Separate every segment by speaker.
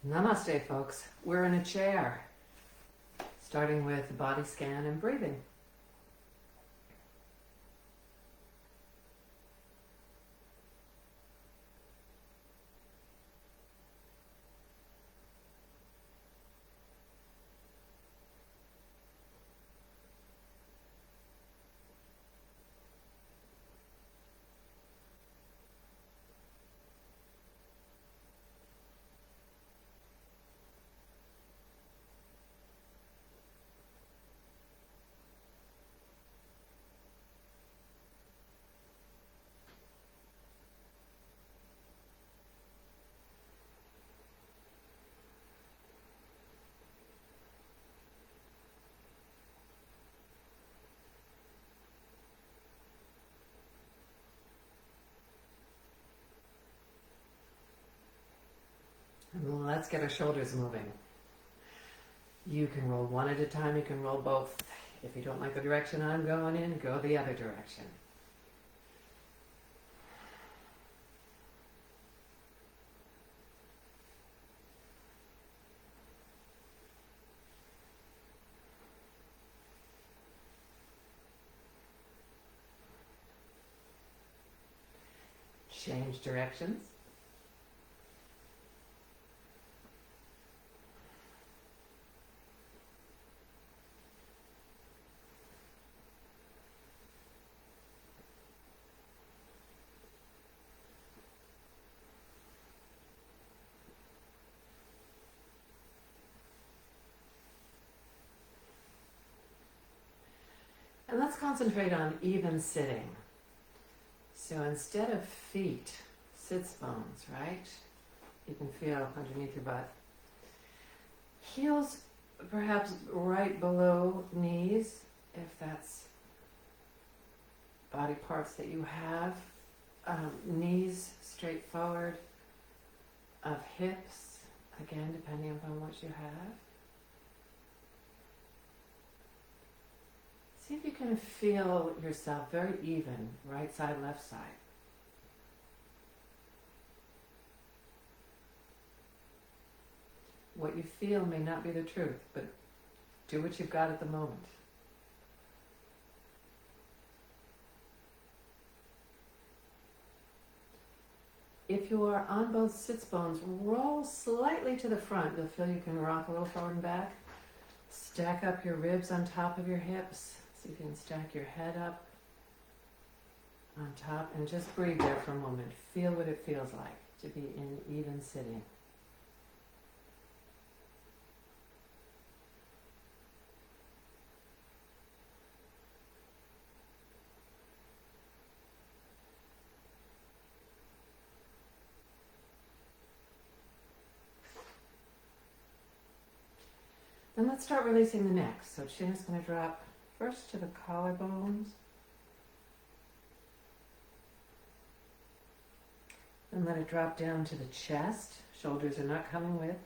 Speaker 1: Namaste, folks. We're in a chair, starting with body scan and breathing. And let's get our shoulders moving. You can roll one at a time, you can roll both. If you don't like the direction I'm going in, go the other direction. Change directions. And let's concentrate on even sitting. So instead of feet, sits bones, right? You can feel underneath your butt. Heels perhaps right below knees, if that's body parts that you have. Knees straight forward, of hips, again, depending upon what you have. See if you can feel yourself very even, right side, left side. What you feel may not be the truth, but do what you've got at the moment. If you are on both sits bones, roll slightly to the front. You'll feel you can rock a little forward and back. Stack up your ribs on top of your hips. See if you can stack your head up on top and just breathe there for a moment. Feel what it feels like to be in even sitting. Then let's start releasing the neck. So chin is going to drop first to the collarbones. And let it drop down to the chest. Shoulders are not coming with.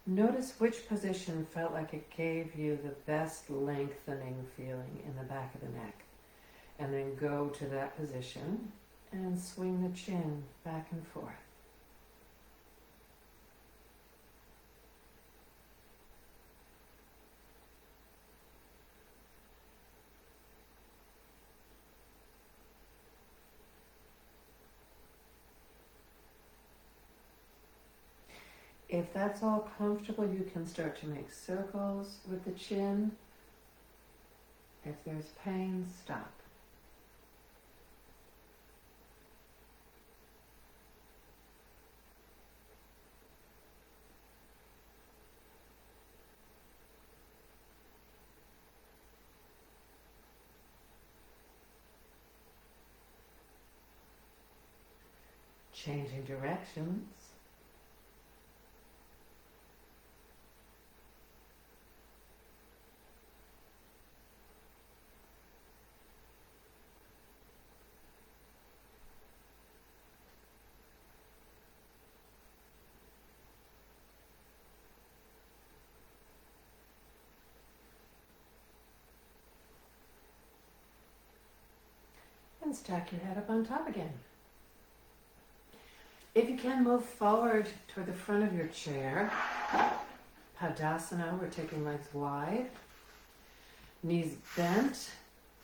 Speaker 1: Notice which position felt like it gave you the best lengthening feeling in the back of the neck. And then go to that position and swing the chin back and forth. If that's all comfortable, you can start to make circles with the chin. If there's pain, stop. Changing directions. And stack your head up on top again. If you can, move forward toward the front of your chair. Padasana, we're taking legs wide. Knees bent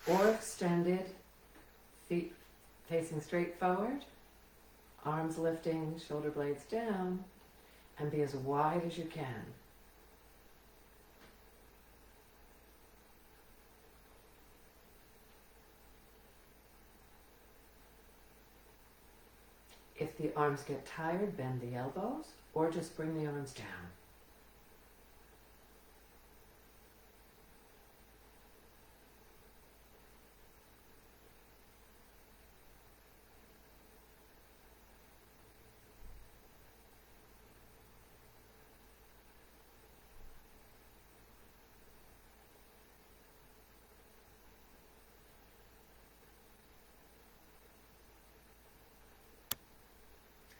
Speaker 1: or extended. Feet facing straight forward. Arms lifting, shoulder blades down. And be as wide as you can. If the arms get tired, bend the elbows or just bring the arms down.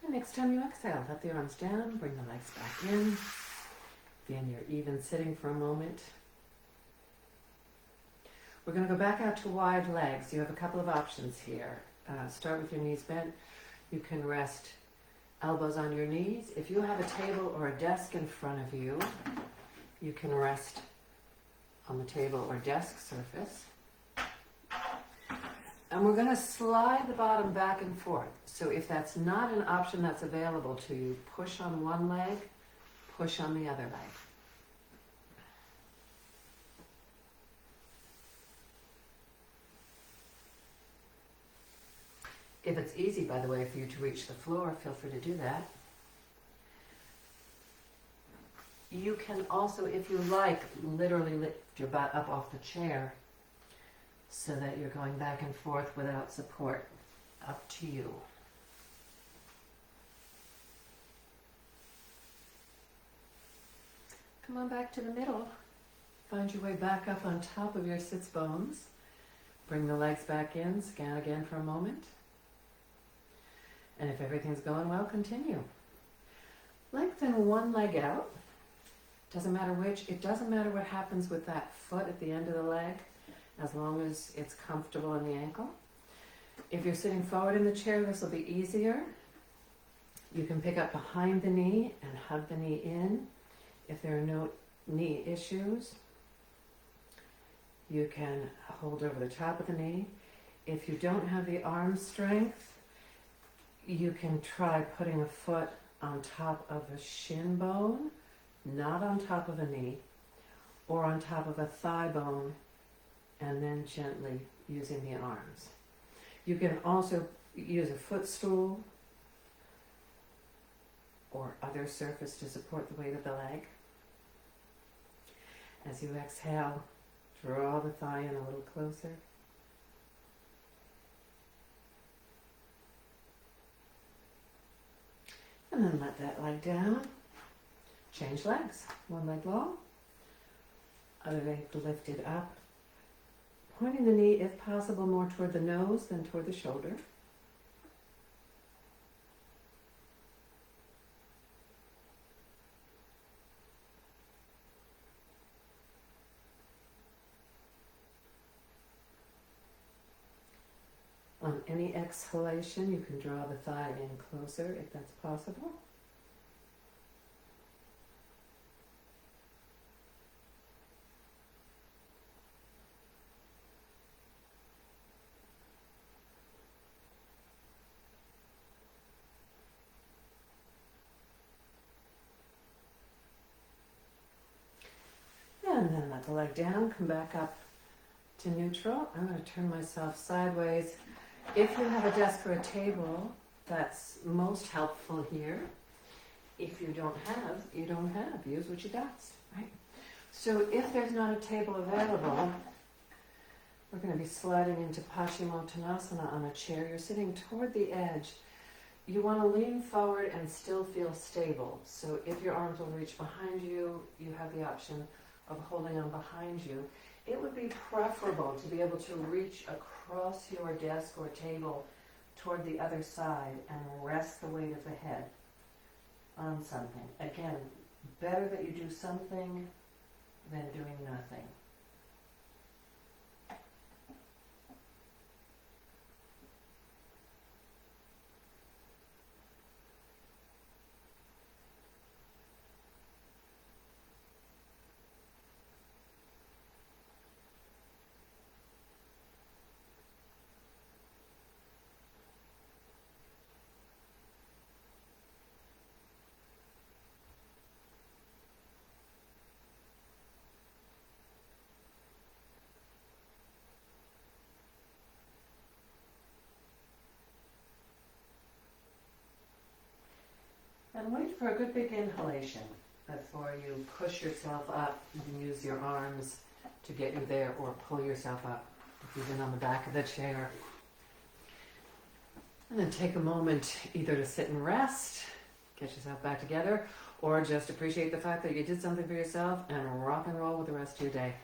Speaker 1: Next time you exhale, let the arms down, bring the legs back in. Be in your even sitting for a moment. We're going to go back out to wide legs. You have a couple of options here. Start with your knees bent. You can rest elbows on your knees. If you have a table or a desk in front of you, you can rest on the table or desk surface. And we're going to slide the bottom back and forth. So if that's not an option that's available to you, push on one leg, push on the other leg. If it's easy, by the way, for you to reach the floor, feel free to do that. You can also, if you like, literally lift your butt up off the chair so that you're going back and forth without support. Up to you. Come on back to the middle. Find your way back up on top of your sits bones. Bring the legs back in. Scan again for a moment. And if everything's going well, continue. Lengthen one leg out. Doesn't matter which. It doesn't matter what happens with that foot at the end of the leg, as long as it's comfortable in the ankle. If you're sitting forward in the chair, this will be easier. You can pick up behind the knee and hug the knee in. If there are no knee issues, you can hold over the top of the knee. If you don't have the arm strength, you can try putting a foot on top of a shin bone, not on top of a knee, or on top of a thigh bone, and then gently using the arms. You can also use a footstool or other surface to support the weight of the leg. As you exhale, draw the thigh in a little closer. And then let that leg down. Change legs. One leg long, other leg lifted up. Pointing the knee, if possible, more toward the nose than toward the shoulder. On any exhalation, you can draw the thigh in closer if that's possible. And then let the leg down, come back up to neutral. I'm going to turn myself sideways. If you have a desk or a table, that's most helpful here. If you don't have, you don't have. Use what you got, right? So if there's not a table available, we're going to be sliding into Paschimottanasana on a chair. You're sitting toward the edge. You want to lean forward and still feel stable. So if your arms will reach behind you, you have the option of holding on behind you. It would be preferable to be able to reach across your desk or table toward the other side and rest the weight of the head on something. Again, better that you do something than doing nothing. And wait for a good big inhalation before you push yourself up. You can use your arms to get you there or pull yourself up, even on the back of the chair. And then take a moment either to sit and rest, get yourself back together, or just appreciate the fact that you did something for yourself and rock and roll with the rest of your day.